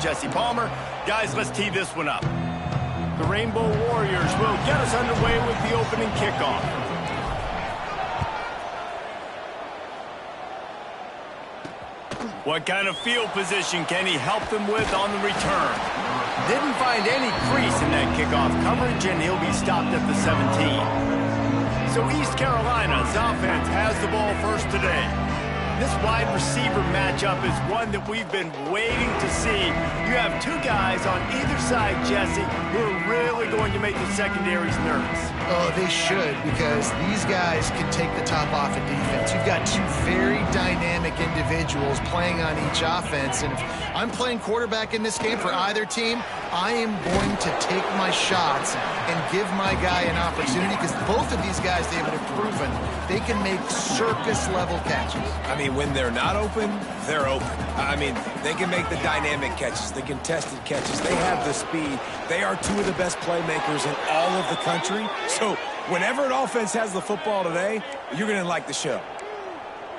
Jesse Palmer. Guys, let's tee this one up. The Rainbow Warriors will get us underway with the opening kickoff. What kind of field position can he help them with on the return? Didn't find any crease in that kickoff coverage, and he'll be stopped at the 17. So East Carolina's offense has the ball first today. This wide receiver matchup is one that we've been waiting to see. You have two guys on either side, Jesse, who are really going to make the secondaries nervous. Oh, they should, because these guys can take the top off of defense. You've got two very dynamic individuals playing on each offense, and if I'm playing quarterback in this game for either team, I am going to take my shots and give my guy an opportunity, because both of these guys, David, have proven they can make circus-level catches. I mean, when they're not open, they're open. I mean, they can make the dynamic catches, the contested catches. They have the speed. They are two of the best playmakers in all of the country. So whenever an offense has the football today, you're going to like the show.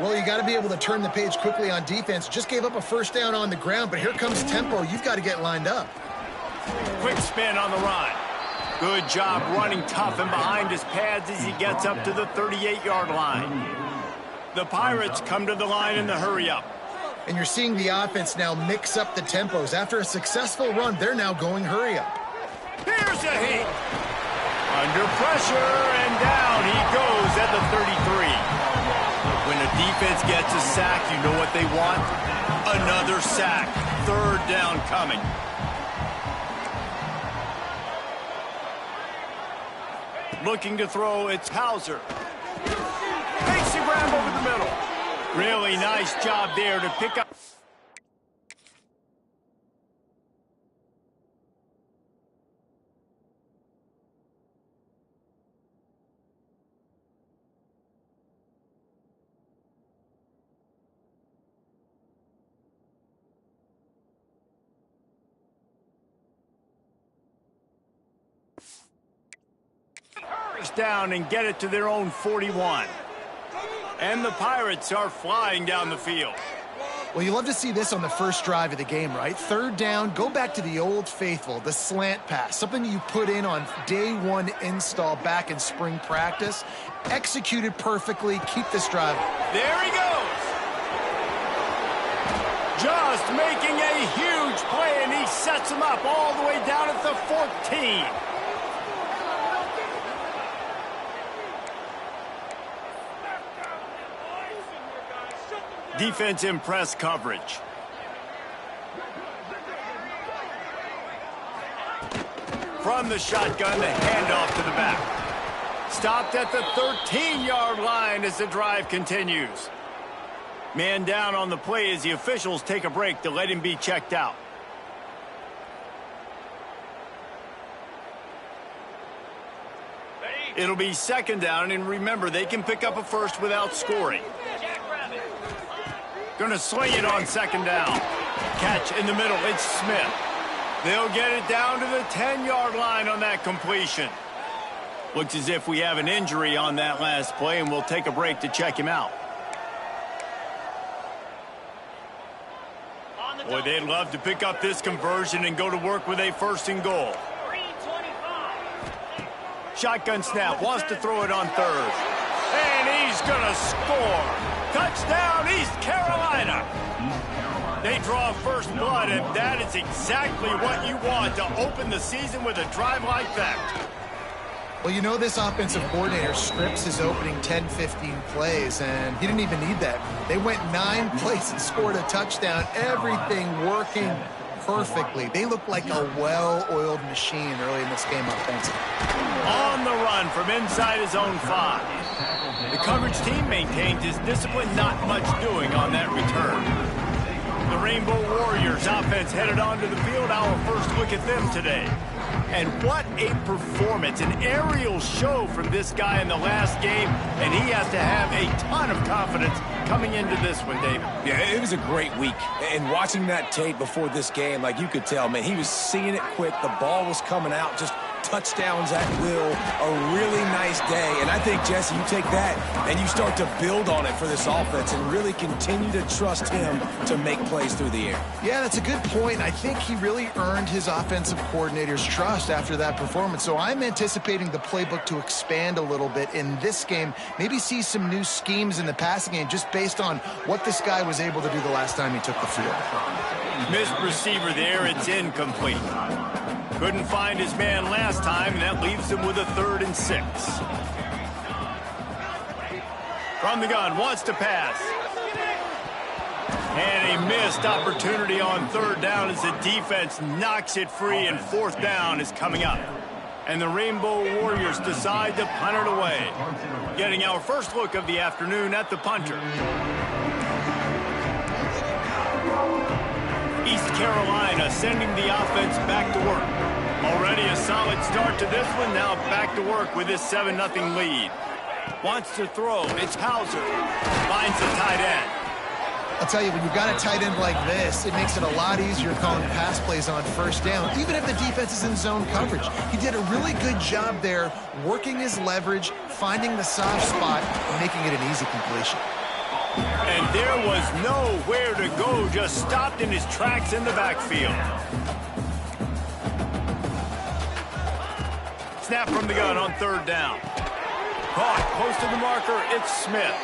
Well, you got to be able to turn the page quickly on defense. Just gave up a first down on the ground, but here comes tempo. You've got to get lined up. Quick spin on the run. Good job running tough and behind his pads as he gets up to the 38-yard line. The Pirates come to the line in the hurry-up. And you're seeing the offense now mix up the tempos. After a successful run, they're now going hurry-up. Here's a hit. Under pressure, and down he goes at the 33. When a defense gets a sack, you know what they want? Another sack. Third down coming. Looking to throw, it's Hauser. Takes the grab over the middle. Really nice job there to pick up. Down and get it to their own 41. And the Pirates are flying down the field. Well, you love to see this on the first drive of the game, right? Third down, go back to the old faithful, the slant pass, something you put in on day one install back in spring practice. Executed perfectly, keep this drive. There he goes. Just making a huge play, and he sets him up all the way down at the 14. Defense in press coverage. From the shotgun, the handoff to the back. Stopped at the 13-yard line as the drive continues. Man down on the play as the officials take a break to let him be checked out. It'll be second down, and remember, they can pick up a first without scoring. Gonna swing it on second down. Catch in the middle, it's Smith. They'll get it down to the 10-yard line on that completion. Looks as if we have an injury on that last play, and we'll take a break to check him out. Boy, they'd love to pick up this conversion and go to work with a first and goal. Shotgun snap, wants to throw it on third. And he's gonna score. Touchdown, East Carolina. They draw first blood, and that is exactly what you want to open the season with a drive like that. Well, you know this offensive coordinator scripts his opening 10, 15 plays, and he didn't even need that. They went 9 plays and scored a touchdown, everything working perfectly. They look like a well-oiled machine early in this game offensively. On the run from inside his own 5. The coverage team maintains his discipline, not much doing on that return. The Rainbow Warriors offense headed onto the field. Our first look at them today. And what a performance, an aerial show from this guy in the last game, and he has to have a ton of confidence coming into this one, David? Yeah, it was a great week. And watching that tape before this game, like you could tell, man, he was seeing it quick. The ball was coming out, just touchdowns at will. A really nice day. And I think, Jesse, you take that and you start to build on it for this offense and really continue to trust him to make plays through the air. Yeah, that's a good point. I think he really earned his offensive coordinator's trust after that performance. So I'm anticipating the playbook to expand a little bit in this game. Maybe see some new schemes in the passing game just based on what this guy was able to do the last time he took the field. Missed receiver there. It's incomplete. Couldn't find his man last time, and that leaves him with a 3rd and 6. From the gun, wants to pass. And a missed opportunity on 3rd down as the defense knocks it free, and 4th down is coming up. And the Rainbow Warriors decide to punt it away. Getting our first look of the afternoon at the punter. East Carolina sending the offense back to work. Already a solid start to this one. Now back to work with this 7-0 lead. Wants to throw. It's Hauser. Finds the tight end. I'll tell you, when you've got a tight end like this, it makes it a lot easier calling pass plays on 1st down, even if the defense is in zone coverage. He did a really good job there, working his leverage, finding the soft spot, and making it an easy completion. And there was nowhere to go, just stopped in his tracks in the backfield. Snap from the gun on 3rd down. Caught close to the marker, it's Smith.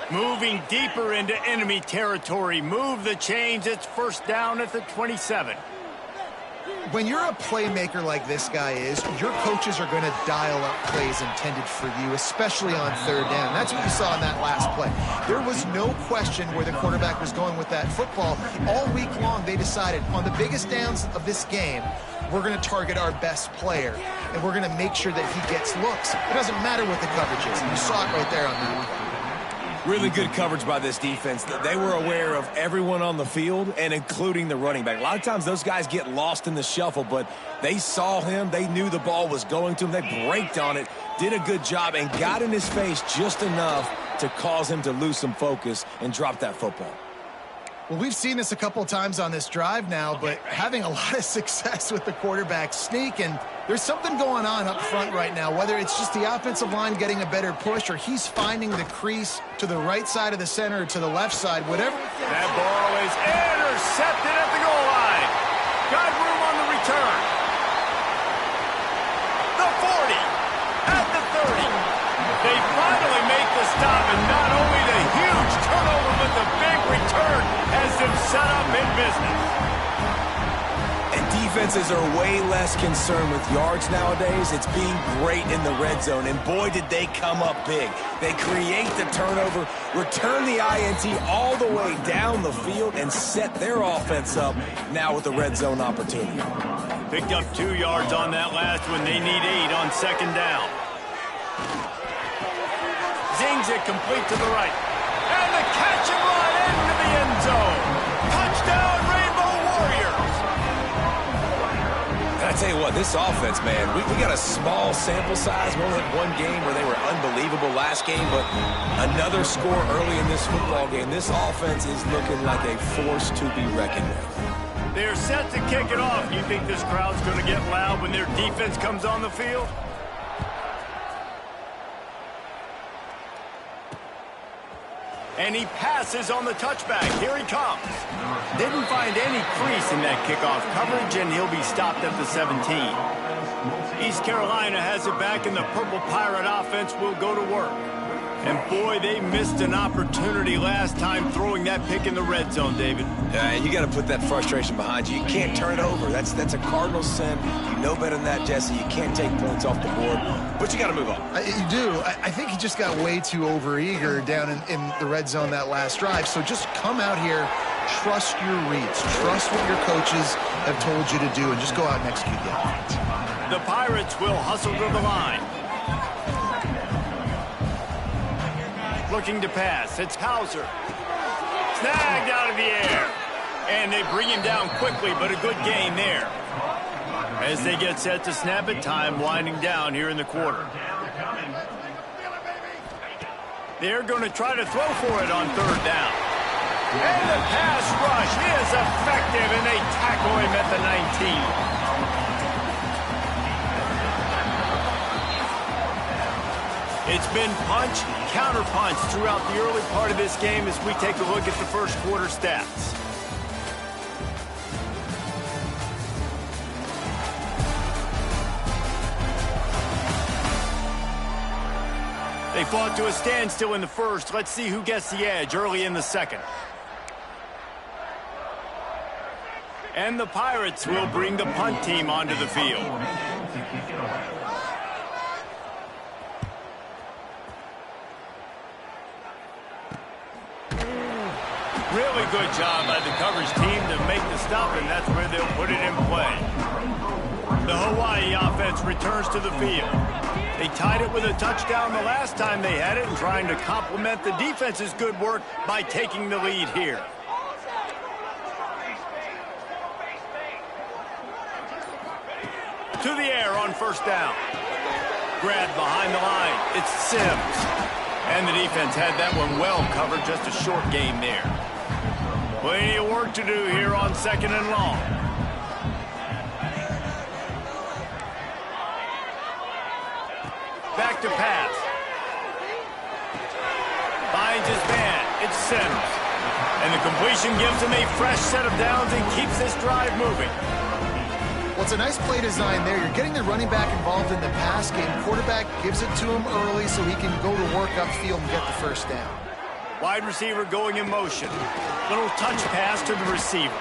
Moving deeper into enemy territory. Move the chains, it's 1st down at the 27. When you're a playmaker like this guy is, your coaches are going to dial up plays intended for you, especially on 3rd down. That's what you saw in that last play. There was no question where the quarterback was going with that football. All week long, they decided on the biggest downs of this game, we're going to target our best player, and we're going to make sure that he gets looks. It doesn't matter what the coverage is. You saw it right there on that play. Really good coverage by this defense. They were aware of everyone on the field, and including the running back. A lot of times those guys get lost in the shuffle, but they saw him. They knew the ball was going to him. They braked on it, did a good job, and got in his face just enough to cause him to lose some focus and drop that football. Well, we've seen this a couple of times on this drive now, but having a lot of success with the quarterback sneak, and there's something going on up front right now, whether it's just the offensive line getting a better push or he's finding the crease to the right side of the center or to the left side, whatever. That ball is intercepted at the goal line. Got room on the return. The 40 at the 30. They finally make the stop, and not only the huge turnover, but the big return has them set up in business. And defenses are way less concerned with yards nowadays. It's being great in the red zone, and boy, did they come up big. They create the turnover, return the INT all the way down the field, and set their offense up now with the red zone opportunity. Picked up 2 yards on that last one. They need 8 on 2nd down. Zings it complete to the right. And the catch and run into the end zone. Touchdown, Rainbow Warriors. And I tell you what, this offense, man, we got a small sample size. We only had one game where they were unbelievable last game, but another score early in this football game. This offense is looking like a force to be reckoned with. They're set to kick it off. You think this crowd's going to get loud when their defense comes on the field? And he passes on the touchback. Here he comes. Didn't find any crease in that kickoff coverage, and he'll be stopped at the 17. East Carolina has it back, and the Purple Pirate offense will go to work. And boy, they missed an opportunity last time throwing that pick in the red zone, David. You got to put that frustration behind you. You can't turn it over. That's a Cardinal sin. You know better than that, Jesse. You can't take points off the board, but you got to move on. You do. I think he just got way too overeager down in the red zone that last drive. So just come out here, trust your reads, trust what your coaches have told you to do, and just go out and execute the offense. The Pirates will hustle to the line. Looking to pass. It's Hauser. Snagged out of the air. And they bring him down quickly, but a good gain there. As they get set to snap it, time winding down here in the quarter. They're going to try to throw for it on third down. And the pass rush is effective, and they tackle him at the 19. It's been punch, counter-punch throughout the early part of this game as we take a look at the first quarter stats. They fought to a standstill in the first. Let's see who gets the edge early in the second. And the Pirates will bring the punt team onto the field. Really good job by the coverage team to make the stop, and that's where they'll put it in play. The Hawaii offense returns to the field. They tied it with a touchdown the last time they had it and trying to complement the defense's good work by taking the lead here. To the air on first down. Grabbed behind the line. It's Sims. And the defense had that one well covered, just a short game there. Plenty of work to do here on second and long. Back to pass. Finds his man. It's Sims. And the completion gives him a fresh set of downs and keeps this drive moving. Well, it's a nice play design there. You're getting the running back involved in the pass game. Quarterback gives it to him early so he can go to work upfield and get the first down. Wide receiver going in motion. Little touch pass to the receiver.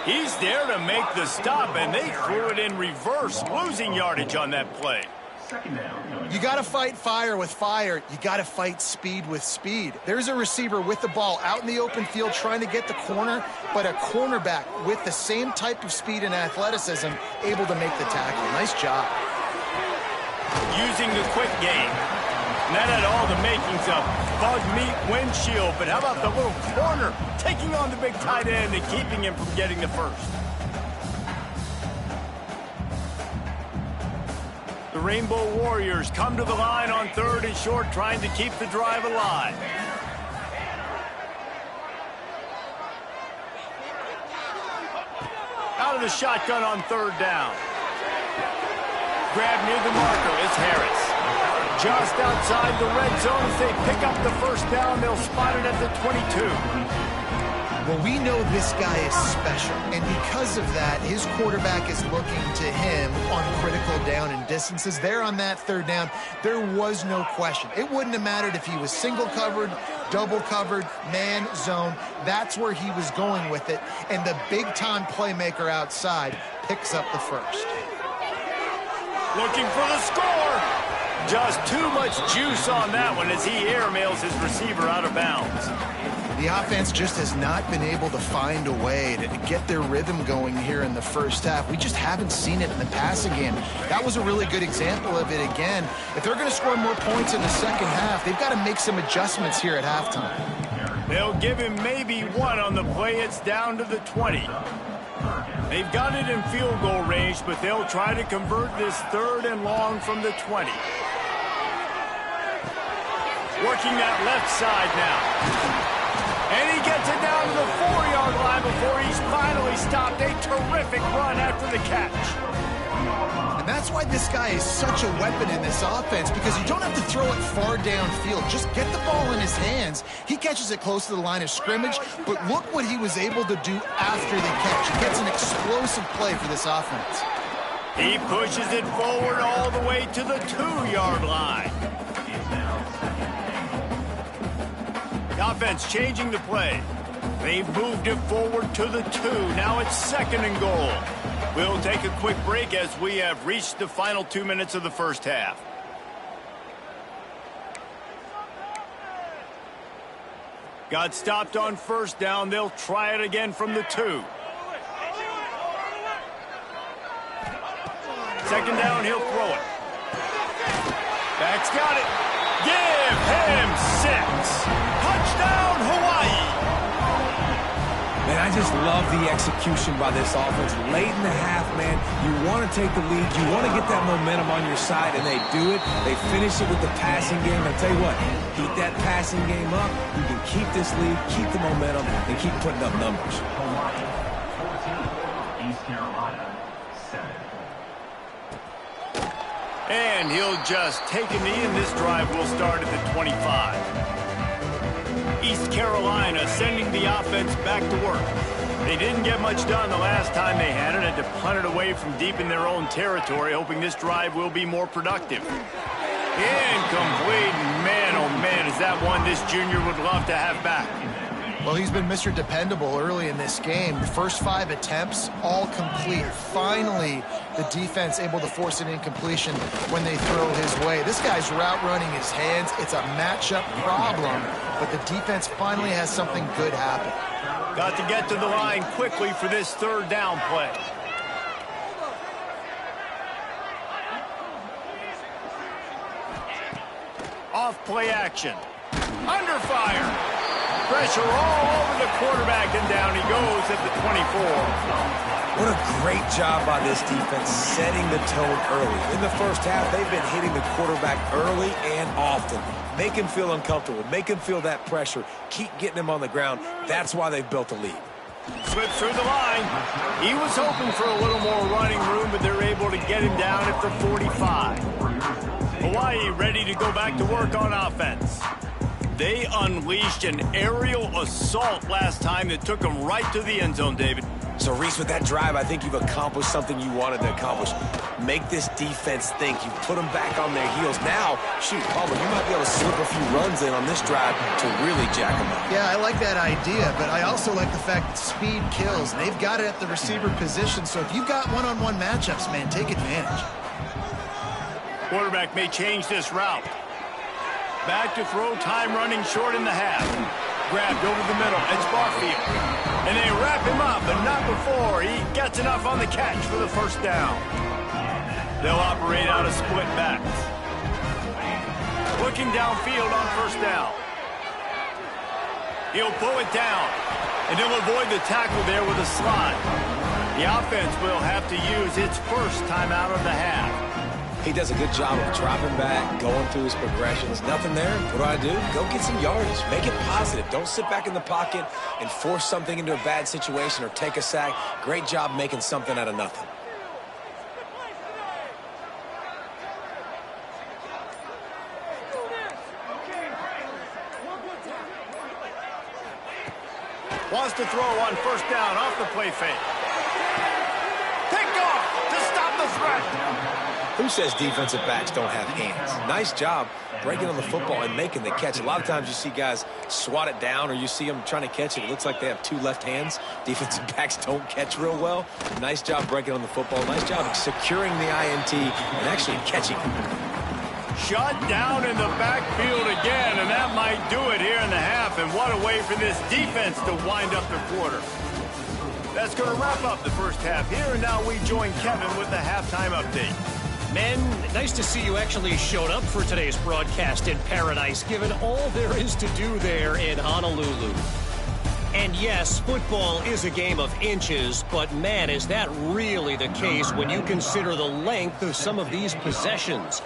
He's there to make the stop, and they threw it in reverse, losing yardage on that play. You got to fight fire with fire. You got to fight speed with speed. There's a receiver with the ball out in the open field trying to get the corner, but a cornerback with the same type of speed and athleticism able to make the tackle. Nice job. Using the quick game. And that had all the makings of bug meat windshield, but how about the little corner taking on the big tight end and keeping him from getting the first? The Rainbow Warriors come to the line on third and short, trying to keep the drive alive. Out of the shotgun on third down. Grab near the marker is Harris. Just outside the red zone as they pick up the first down. They'll spot it at the 22. Well, we know this guy is special, and because of that, his quarterback is looking to him on critical down and distances. There on that third down, there was no question. It wouldn't have mattered if he was single covered, double covered, man, zone. That's where he was going with it, and the big-time playmaker outside picks up the first. Looking for the score. Just too much juice on that one as he airmails his receiver out of bounds. The offense just has not been able to find a way to get their rhythm going here in the first half. We just haven't seen it in the passing game. That was a really good example of it again. If they're going to score more points in the second half, they've got to make some adjustments here at halftime. They'll give him maybe one on the play. It's down to the 20. They've got it in field goal range, but they'll try to convert this third and long from the 20. Working that left side now. And he gets it down to the 4-yard line before he's finally stopped. A terrific run after the catch. And that's why this guy is such a weapon in this offense, because you don't have to throw it far downfield. Just get the ball in his hands. He catches it close to the line of scrimmage, but look what he was able to do after the catch. He gets an explosive play for this offense. He pushes it forward all the way to the 2-yard line. The offense changing the play. They've moved it forward to the 2. Now it's second and goal. We'll take a quick break as we have reached the final 2 minutes of the first half. Got stopped on first down. They'll try it again from the 2. Second down, he'll throw it. Back's got it. Give him 6. Touchdown, Hawaii. Man, I just love the execution by this offense. Late in the half, man, you want to take the lead. You want to get that momentum on your side, and they do it. They finish it with the passing game. I'll tell you what, keep that passing game up. You can keep this lead, keep the momentum, and keep putting up numbers. East Carolina, 7. And he'll just take a knee, and this drive will start at the 25. East Carolina sending the offense back to work. They didn't get much done the last time they had it. Had to punt it away from deep in their own territory, hoping this drive will be more productive. Incomplete. Man, oh man, is that one this junior would love to have back. Well, he's been Mr. Dependable early in this game. The first 5 attempts, all complete. Finally, the defense able to force an incompletion when they throw his way. This guy's route running his hands. It's a matchup problem, but the defense finally has something good happen. Got to get to the line quickly for this third down play. Off play action. Under fire. Pressure all over the quarterback, and down he goes at the 24. What a great job by this defense setting the tone early. In the first half, they've been hitting the quarterback early and often. Make him feel uncomfortable. Make him feel that pressure. Keep getting him on the ground. That's why they've built a lead. Slips through the line. He was hoping for a little more running room, but they're able to get him down at the 45. Hawaii ready to go back to work on offense. They unleashed an aerial assault last time that took them right to the end zone, David. So, Reese, with that drive, I think you've accomplished something you wanted to accomplish. Make this defense think. You put them back on their heels. Now, shoot, Palmer, you might be able to slip a few runs in on this drive to really jack them up. Yeah, I like that idea, but I also like the fact that speed kills. And they've got it at the receiver position, so if you've got one-on-one matchups, man, take advantage. Quarterback may change this route. Back to throw, time running short in the half. Grabbed over the middle, it's Barfield. And they wrap him up, but not before he gets enough on the catch for the first down. They'll operate out of split backs. Looking downfield on first down. He'll pull it down, and he'll avoid the tackle there with a slide. The offense will have to use its first timeout of the half. He does a good job of dropping back, going through his progressions. Nothing there. What do? Go get some yardage. Make it positive. Don't sit back in the pocket and force something into a bad situation or take a sack. Great job making something out of nothing. Wants to throw on first down off the play fake. Picked off to stop the threat. Who says defensive backs don't have hands? Nice job breaking on the football and making the catch. A lot of times you see guys swat it down or you see them trying to catch it. It looks like they have 2 left hands. Defensive backs don't catch real well. Nice job breaking on the football. Nice job securing the INT and actually catching it. Shut down in the backfield again, and that might do it here in the half. And what a way for this defense to wind up the quarter. That's going to wrap up the first half here, and now we join Kevin with the halftime update. Men, nice to see you actually showed up for today's broadcast in paradise, given all there is to do there in Honolulu. And yes, football is a game of inches, but man, is that really the case when you consider the length of some of these possessions.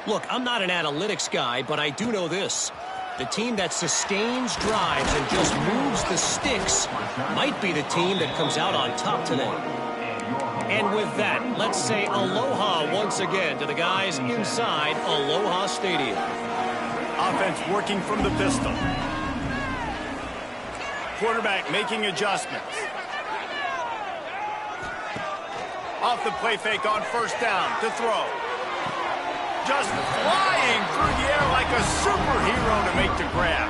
Look, I'm not an analytics guy, but I do know this. The team that sustains drives and just moves the sticks might be the team that comes out on top today. And with that, let's say aloha once again to the guys inside Aloha Stadium. Offense working from the pistol. Quarterback making adjustments. Off the play fake on first down to throw. Just flying through the air like a superhero to make the grab.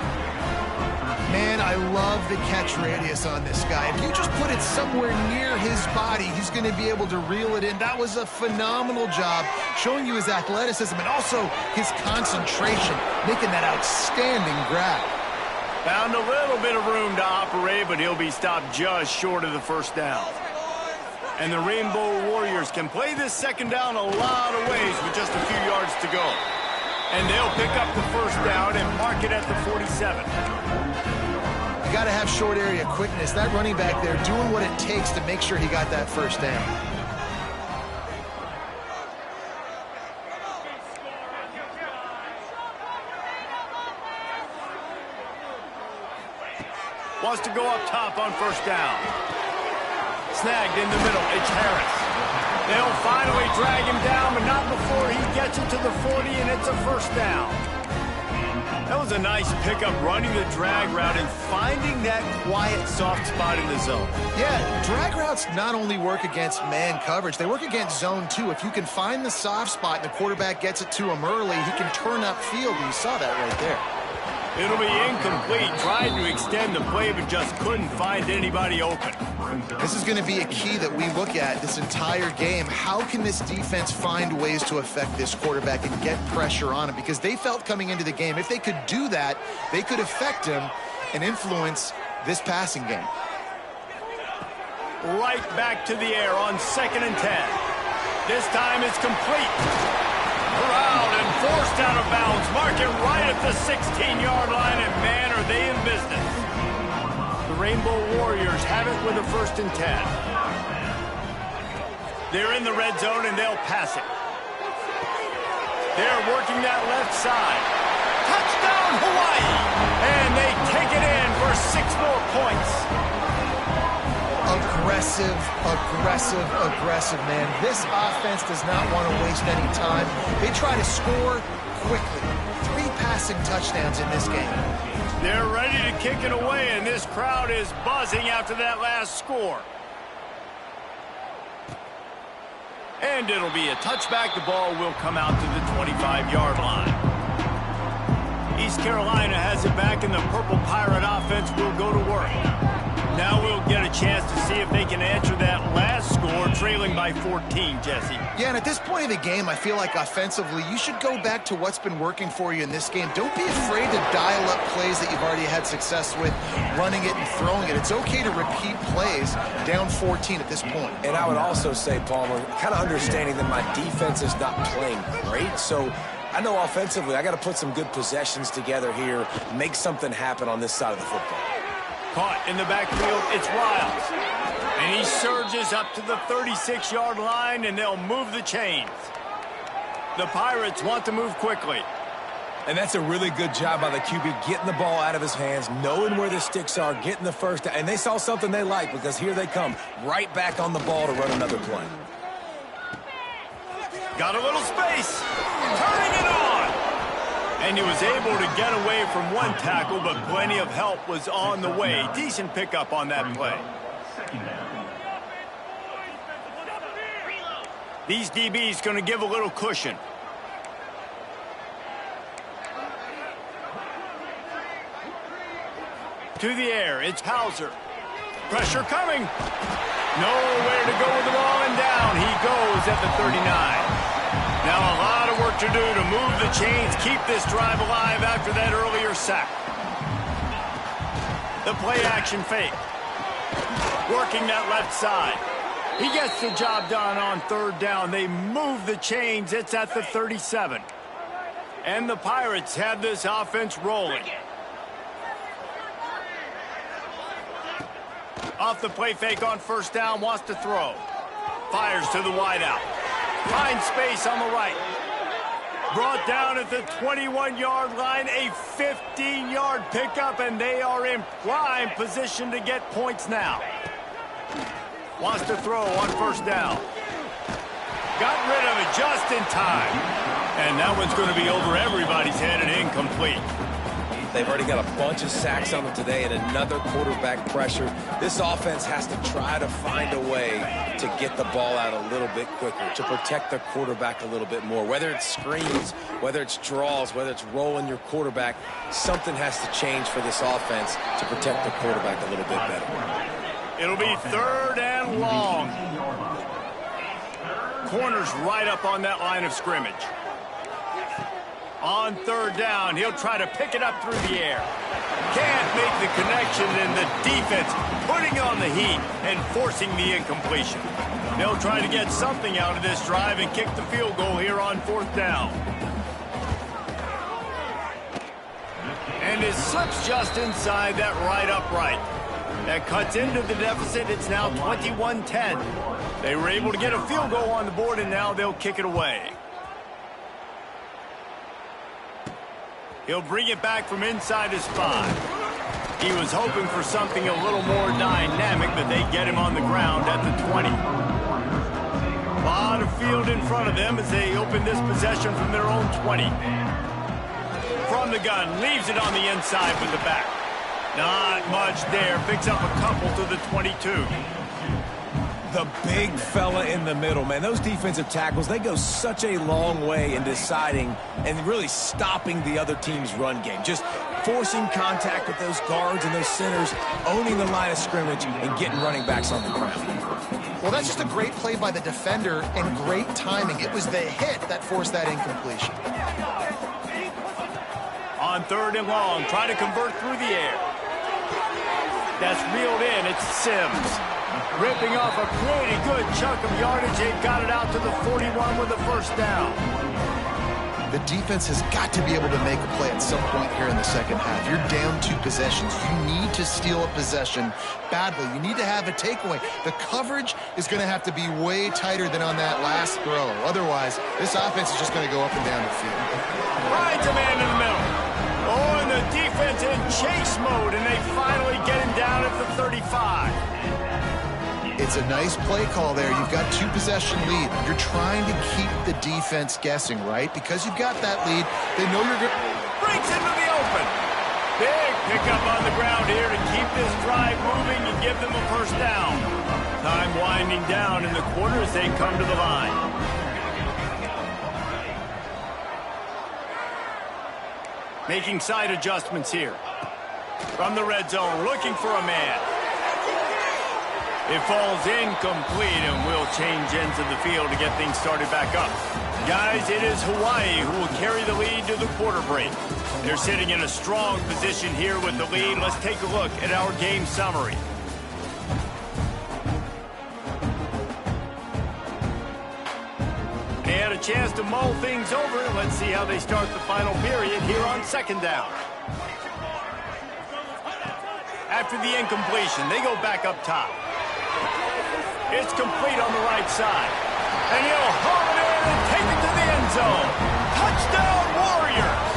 Man, I love the catch radius on this guy. If you just put it somewhere near his body, he's going to be able to reel it in. That was a phenomenal job, showing you his athleticism and also his concentration, making that outstanding grab. Found a little bit of room to operate, but he'll be stopped just short of the first down. And the Rainbow Warriors can play this second down a lot of ways with just a few yards to go. And they'll pick up the first down and mark it at the 47. got to have short area quickness. That running back there doing what it takes to make sure he got that first down. Wants to go up top on first down. Snagged in the middle. It's Harris. They'll finally drag him down, but not before he gets it to the 40, and it's a first down. That was a nice pickup, running the drag route and finding that quiet, soft spot in the zone. Yeah, drag routes not only work against man coverage, they work against zone too. If you can find the soft spot and the quarterback gets it to him early, he can turn upfield. You saw that right there. It'll be incomplete. Tried to extend the play, but just couldn't find anybody open. This is going to be a key that we look at this entire game. How can this defense find ways to affect this quarterback and get pressure on him? Because they felt coming into the game, if they could do that, they could affect him and influence this passing game. Right back to the air on 2nd and 10. This time it's complete. Corralled and forced out of bounds. Mark it right at the 16-yard line, and man, are they in business. The Rainbow Warriors have it with a 1st and 10. They're in the red zone, and they'll pass it. They're working that left side. Touchdown, Hawaii! And they take it in for 6 more points. Aggressive, aggressive, aggressive, man. This offense does not want to waste any time. They try to score quickly. 3 passing touchdowns in this game. They're ready to kick it away, and this crowd is buzzing after that last score. And it'll be a touchback. The ball will come out to the 25-yard line. East Carolina has it back, and the Purple Pirate offense will go to work. Now we'll get a chance to see if they can answer that last score, trailing by 14, Jesse. Yeah, and at this point of the game, I feel like offensively, you should go back to what's been working for you in this game. Don't be afraid to dial up plays that you've already had success with, running it and throwing it. It's okay to repeat plays down 14 at this point. And I would also say, Palmer, kind of understanding that my defense is not playing great, so I know offensively I got to put some good possessions together here, make something happen on this side of the football. Caught in the backfield, it's Wiles. And he surges up to the 36-yard line, and they'll move the chains. The Pirates want to move quickly. And that's a really good job by the QB, getting the ball out of his hands, knowing where the sticks are, getting the first down. And they saw something they like, because here they come, right back on the ball to run another play. Got a little space. Turning it on. And he was able to get away from one tackle, but plenty of help was on the way. Decent pickup on that play. These DBs going to give a little cushion. To the air, it's Hauser. Pressure coming. Nowhere to go with the ball, and down he goes at the 39. Now a lot of work to do to move the chains, keep this drive alive after that earlier sack. The play action fake. Working that left side. He gets the job done on 3rd down. They move the chains. It's at the 37. And the Pirates have this offense rolling. Off the play fake on 1st down, wants to throw. Fires to the wideout. Finds space on the right. Brought down at the 21-yard line, a 15-yard pickup, and they are in prime position to get points now. Wants to throw on 1st down. Got rid of it just in time. And that one's going to be over everybody's head and incomplete. They've already got a bunch of sacks on them today and another quarterback pressure. This offense has to try to find a way to get the ball out a little bit quicker, to protect their quarterback a little bit more. Whether it's screens, whether it's draws, whether it's rolling your quarterback, something has to change for this offense to protect the quarterback a little bit better. It'll be 3rd and long. Corner's right up on that line of scrimmage. On 3rd down, he'll try to pick it up through the air. Can't make the connection, and the defense putting on the heat and forcing the incompletion. They'll try to get something out of this drive and kick the field goal here on 4th down. And it slips just inside that right upright. That cuts into the deficit. It's now 21-10. They were able to get a field goal on the board, and now they'll kick it away. He'll bring it back from inside his 5. He was hoping for something a little more dynamic, but they get him on the ground at the 20. A lot of field in front of them as they open this possession from their own 20. From the gun, leaves it on the inside with the back. Not much there. Picks up a couple to the 22. The big fella in the middle, man. Those defensive tackles, they go such a long way in deciding and really stopping the other team's run game. Just forcing contact with those guards and those centers, owning the line of scrimmage, and getting running backs on the ground. Well, that's just a great play by the defender and great timing. It was the hit that forced that incompletion. On 3rd and long, try to convert through the air. That's reeled in. It's Sims. Ripping off a pretty good chunk of yardage. They've got it out to the 41 with a first down. The defense has got to be able to make a play at some point here in the second half. You're down 2 possessions. You need to steal a possession badly. You need to have a takeaway. The coverage is going to have to be way tighter than on that last throw. Otherwise, this offense is just going to go up and down the field. Right to man in the middle. Oh, and the defense in chase mode, and they finally get him down at the 35. It's a nice play call there. You've got 2 possession lead. You're trying to keep the defense guessing, right? Because you've got that lead, they know you're good. Breaks into the open. Big pickup on the ground here to keep this drive moving and give them a first down. Time winding down in the quarter as they come to the line. Making side adjustments here. From the red zone, looking for a man. It falls incomplete, and we'll change ends of the field to get things started back up. Guys, it is Hawaii who will carry the lead to the quarter break. They're sitting in a strong position here with the lead. Let's take a look at our game summary. They had a chance to mull things over. Let's see how they start the final period here on 2nd down. After the incompletion, they go back up top. It's complete on the right side. And he'll haul it in and take it to the end zone. Touchdown, Warriors!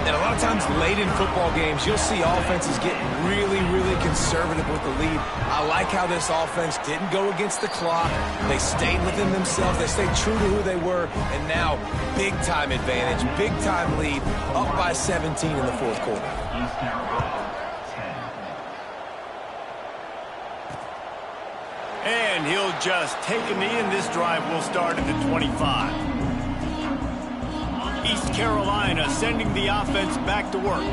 And a lot of times late in football games, you'll see offenses get really, really conservative with the lead. I like how this offense didn't go against the clock. They stayed within themselves. They stayed true to who they were. And now, big-time advantage, big-time lead, up by 17 in the 4th quarter. And he'll just take a knee, and this drive will start at the 25. East Carolina sending the offense back to work.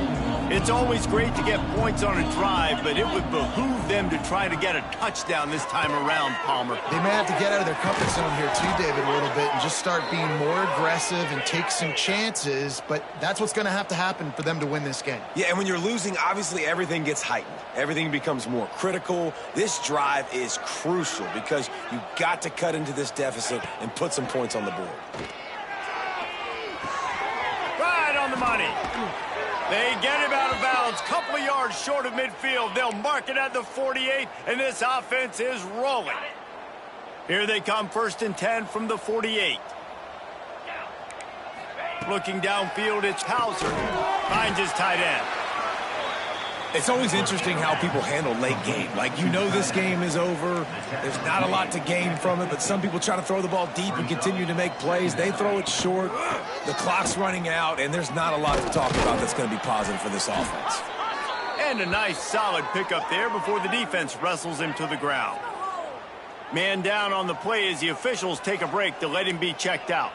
It's always great to get points on a drive, but it would behoove them to try to get a touchdown this time around, Palmer. They may have to get out of their comfort zone here too, David, a little bit and just start being more aggressive and take some chances, but that's what's going to have to happen for them to win this game. Yeah, and when you're losing, obviously everything gets heightened. Everything becomes more critical. This drive is crucial because you've got to cut into this deficit and put some points on the board. Right on the money. They get him out of bounds, couple of yards short of midfield. They'll mark it at the 48, and this offense is rolling. Here they come, 1st and 10 from the 48. Looking downfield, it's Hauser. Finds his tight end. It's always interesting how people handle late game. Like, you know this game is over. There's not a lot to gain from it, but some people try to throw the ball deep and continue to make plays. They throw it short. The clock's running out, and there's not a lot to talk about that's going to be positive for this offense. And a nice, solid pickup there before the defense wrestles him to the ground. Man down on the play as the officials take a break to let him be checked out.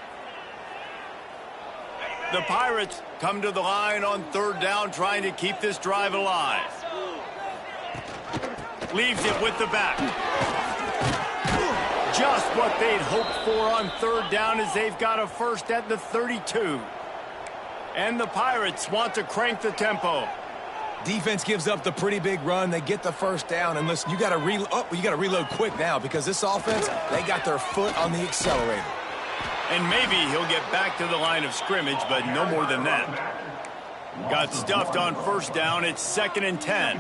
The Pirates come to the line on 3rd down, trying to keep this drive alive. Leaves it with the back. Just what they'd hoped for on 3rd down as they've got a first at the 32. And the Pirates want to crank the tempo. Defense gives up the pretty big run. They get the first down. And listen, you got to reload quick now because this offense, they got their foot on the accelerator. And maybe he'll get back to the line of scrimmage, but no more than that. Got stuffed on first down. It's 2nd and 10.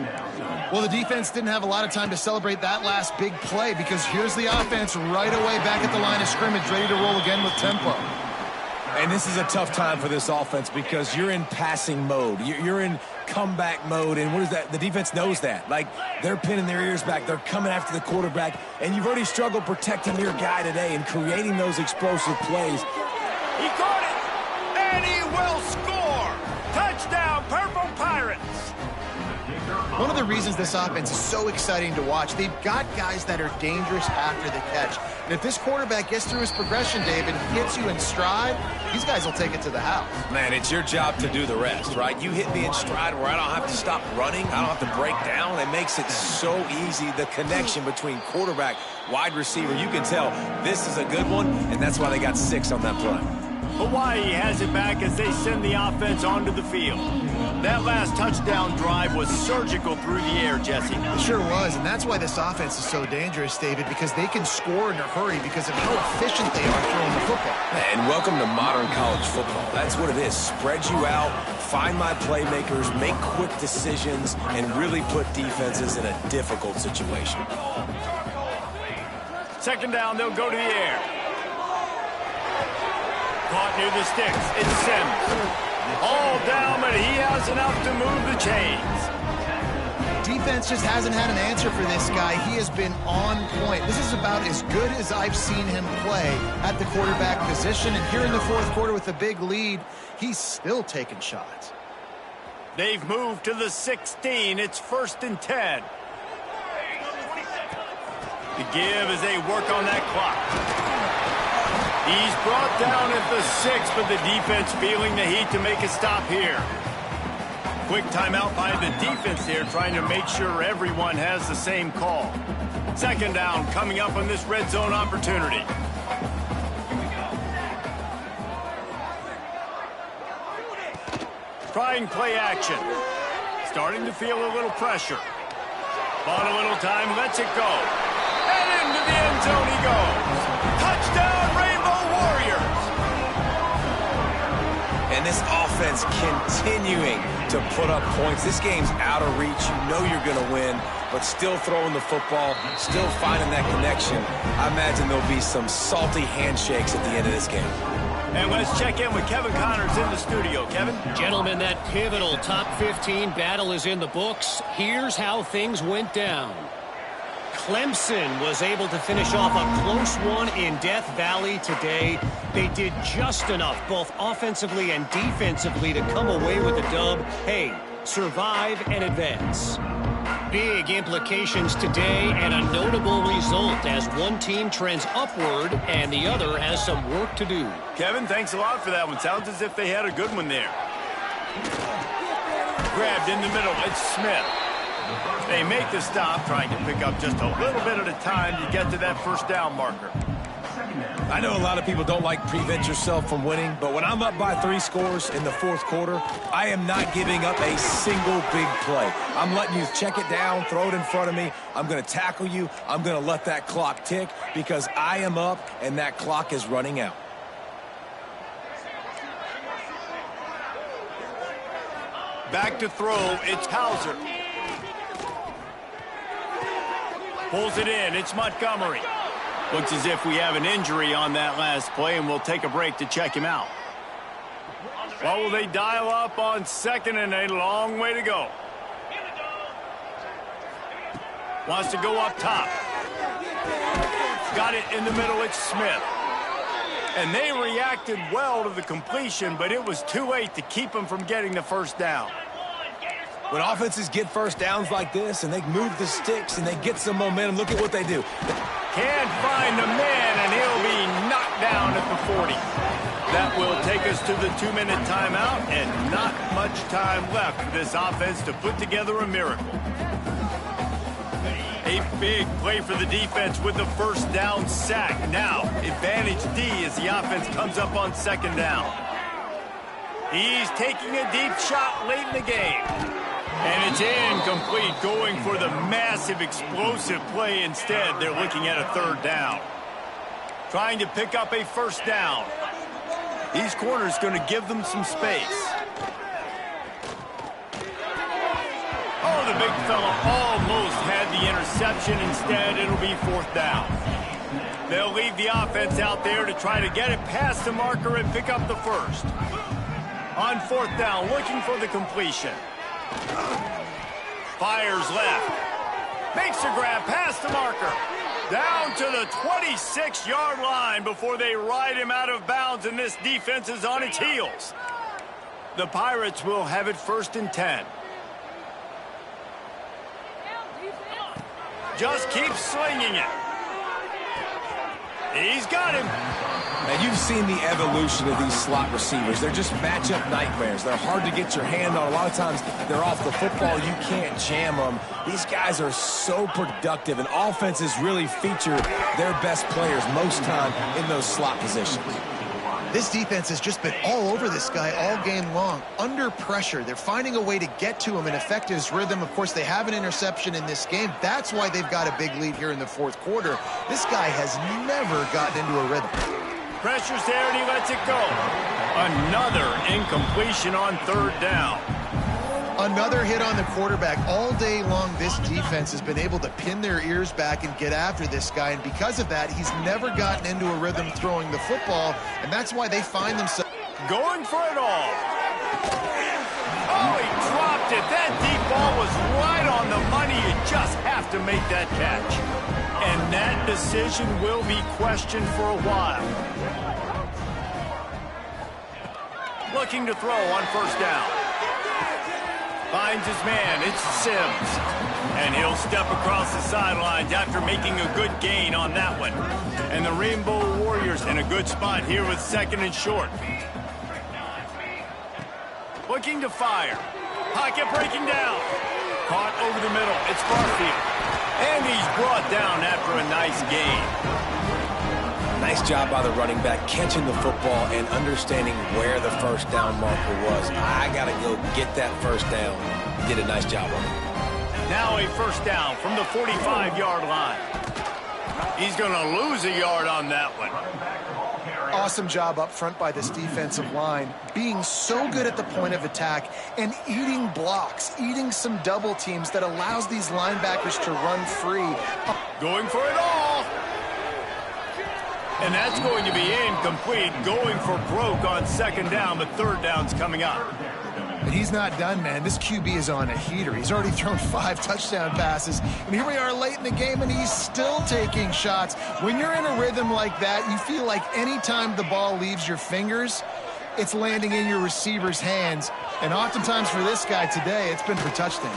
Well, the defense didn't have a lot of time to celebrate that last big play because here's the offense right away back at the line of scrimmage, ready to roll again with tempo. And this is a tough time for this offense because you're in passing mode. You're in comeback mode, and what is that? The defense knows that. Like, they're pinning their ears back. They're coming after the quarterback, and you've already struggled protecting your guy today and creating those explosive plays. He caught it, and he will score. Touchdown, Purple Pirates. One of the reasons this offense is so exciting to watch, they've got guys that are dangerous after the catch. And if this quarterback gets through his progression, David, hits you in stride, these guys will take it to the house. Man, it's your job to do the rest, right? You hit me in stride where I don't have to stop running. I don't have to break down. It makes it so easy, the connection between quarterback, wide receiver. You can tell this is a good one, and that's why they got 6 on that play. Hawaii has it back as they send the offense onto the field. That last touchdown drive was surgical through the air, Jesse. It sure was, and that's why this offense is so dangerous, David, because they can score in a hurry because of how efficient they are throwing the football. And welcome to modern college football. That's what it is. Spread you out, find my playmakers, make quick decisions, and really put defenses in a difficult situation. 2nd down, they'll go to the air. Caught near the sticks. It's Sims. All down, but he has enough to move the chains. Defense just hasn't had an answer for this guy. He has been on point. This is about as good as I've seen him play at the quarterback position. And here in the 4th quarter with a big lead, he's still taking shots. They've moved to the 16. It's 1st and 10. The give as they work on that clock. He's brought down at the 6, but the defense feeling the heat to make a stop here. Quick timeout by the defense here, trying to make sure everyone has the same call. 2nd down coming up on this red zone opportunity. Trying play action. Starting to feel a little pressure. Bought a little time, lets it go. And into the end zone he goes. Touchdown, Rainbow Warriors! And this offense continuing to put up points. This game's out of reach. You know you're going to win, but still throwing the football, still finding that connection. I imagine there'll be some salty handshakes at the end of this game. And let's check in with Kevin Connors in the studio. Kevin? Gentlemen, that pivotal top 15 battle is in the books. Here's how things went down. Clemson was able to finish off a close one in Death Valley today. They did just enough, both offensively and defensively, to come away with a dub. Hey, survive and advance. Big implications today and a notable result as one team trends upward and the other has some work to do. Kevin, thanks a lot for that one. Sounds as if they had a good one there. Grabbed in the middle. It's Smith. They make the stop, trying to pick up just a little bit at a time to get to that 1st down marker. I know a lot of people don't like prevent yourself from winning, but when I'm up by 3 scores in the 4th quarter, I am not giving up a single big play. I'm letting you check it down, throw it in front of me. I'm going to tackle you. I'm going to let that clock tick because I am up and that clock is running out. Back to throw, it's Hauser. Pulls it in, it's Montgomery. Looks as if we have an injury on that last play, and we'll take a break to check him out. Well, will they dial up on 2nd and a long way to go? Wants to go up top. Got it in the middle, it's Smith. And they reacted well to the completion, but it was too late to keep them from getting the 1st down. When offenses get 1st downs like this and they move the sticks and they get some momentum, look at what they do. Can't find the man, and he'll be knocked down at the 40. That will take us to the 2-minute timeout, and not much time left for this offense to put together a miracle. A big play for the defense with the 1st down sack. Now, advantage D as the offense comes up on 2nd down. He's taking a deep shot late in the game. And it's incomplete, going for the massive explosive play instead. They're looking at a 3rd down. Trying to pick up a 1st down. These corners going to give them some space. the big fella almost had the interception. Instead, it'll be 4th down. They'll leave the offense out there to try to get it past the marker and pick up the first. On 4th down, looking for the completion. Fires left. Makes a grab past the marker. Down to the 26-yard line before they ride him out of bounds, and this defense is on its heels. The Pirates will have it 1st and 10. Just keep slinging it. He's got him. Now, you've seen the evolution of these slot receivers. They're just matchup nightmares. They're hard to get your hand on. A lot of times, they're off the football. You can't jam them. These guys are so productive, and offenses really feature their best players most time in those slot positions. This defense has just been all over this guy all game long. Under pressure, they're finding a way to get to him and affect his rhythm. Of course, they have an interception in this game. That's why they've got a big lead here in the 4th quarter. This guy has never gotten into a rhythm. Pressure's there, and he lets it go. Another incompletion on 3rd down. Another hit on the quarterback. All day long, this defense has been able to pin their ears back and get after this guy, and because of that, he's never gotten into a rhythm throwing the football, and that's why they find themselves going for it all. Oh, he dropped it. That deep ball was right on the money. You just have to make that catch. And that decision will be questioned for a while. Looking to throw on 1st down. Finds his man. It's Sims. And he'll step across the sidelines after making a good gain on that one. And the Rainbow Warriors in a good spot here with 2nd and short. Looking to fire. Pocket breaking down. Caught over the middle. It's Barfield. And he's brought down after a nice gain. Nice job by the running back, catching the football and understanding where the 1st down marker was. I got to go get that 1st down. Did a nice job on it. Now a 1st down from the 45-yard line. He's going to lose a yard on that one. Awesome job up front by this defensive line, being so good at the point of attack and eating blocks, eating some double teams that allows these linebackers to run free. Going for it all. And that's going to be incomplete. Going for broke on 2nd down, but 3rd down's coming up. But he's not done, man. This QB is on a heater. He's already thrown 5 touchdown passes. And here we are late in the game, and he's still taking shots. When you're in a rhythm like that, you feel like any time the ball leaves your fingers, it's landing in your receiver's hands. And oftentimes for this guy today, it's been for touchdowns.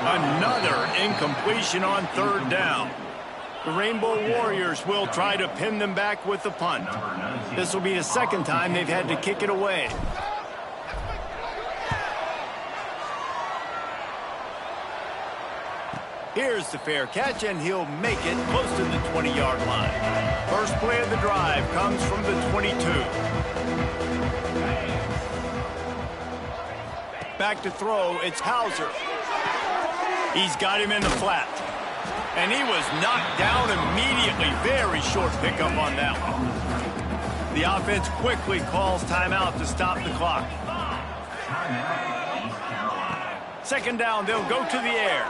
Another incompletion on 3rd down. The Rainbow Warriors will try to pin them back with the punt. This will be the 2nd time they've had to kick it away. Here's the fair catch, and he'll make it close to the 20-yard line. First play of the drive comes from the 22. Back to throw, it's Hauser. He's got him in the flat. And he was knocked down immediately. Very short pickup on that one. The offense quickly calls timeout to stop the clock. 2nd down, they'll go to the air.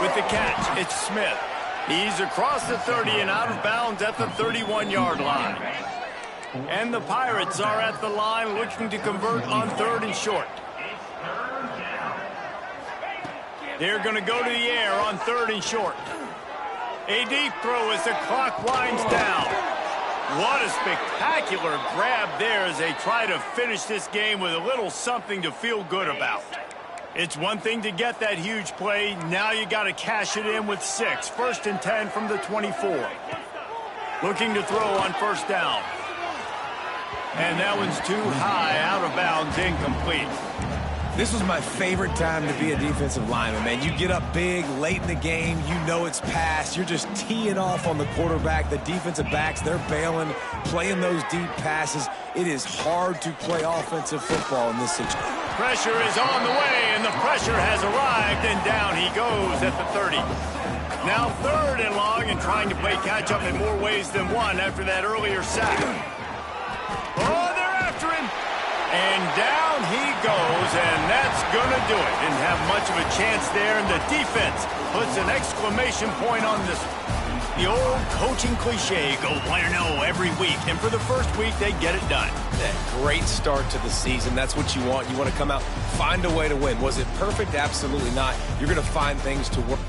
With the catch, it's Smith. He's across the 30 and out of bounds at the 31-yard line. And the Pirates are at the line looking to convert on 3rd and short. They're going to go to the air on 3rd and short. A deep throw as the clock winds down. What a spectacular grab there as they try to finish this game with a little something to feel good about. It's one thing to get that huge play. Now you got to cash it in with 6. 1st and 10 from the 24. Looking to throw on 1st down. And that one's too high, out of bounds, incomplete. This was my favorite time to be a defensive lineman, man. You get up big, late in the game, you know it's past. You're just teeing off on the quarterback. The defensive backs, they're bailing, playing those deep passes. It is hard to play offensive football in this situation. Pressure is on the way, and the pressure has arrived, and down he goes at the 30. Now 3rd and long, and trying to play catch-up in more ways than one after that earlier sack. Oh, they're after him. And down he goes, and that's going to do it. Didn't have much of a chance there, and the defense puts an exclamation point on this. The old coaching cliche, go 1-0 every week, and for the first week, they get it done. Great start to the season. That's what you want. You want to come out, find a way to win. Was it perfect? Absolutely not. You're going to find things to work.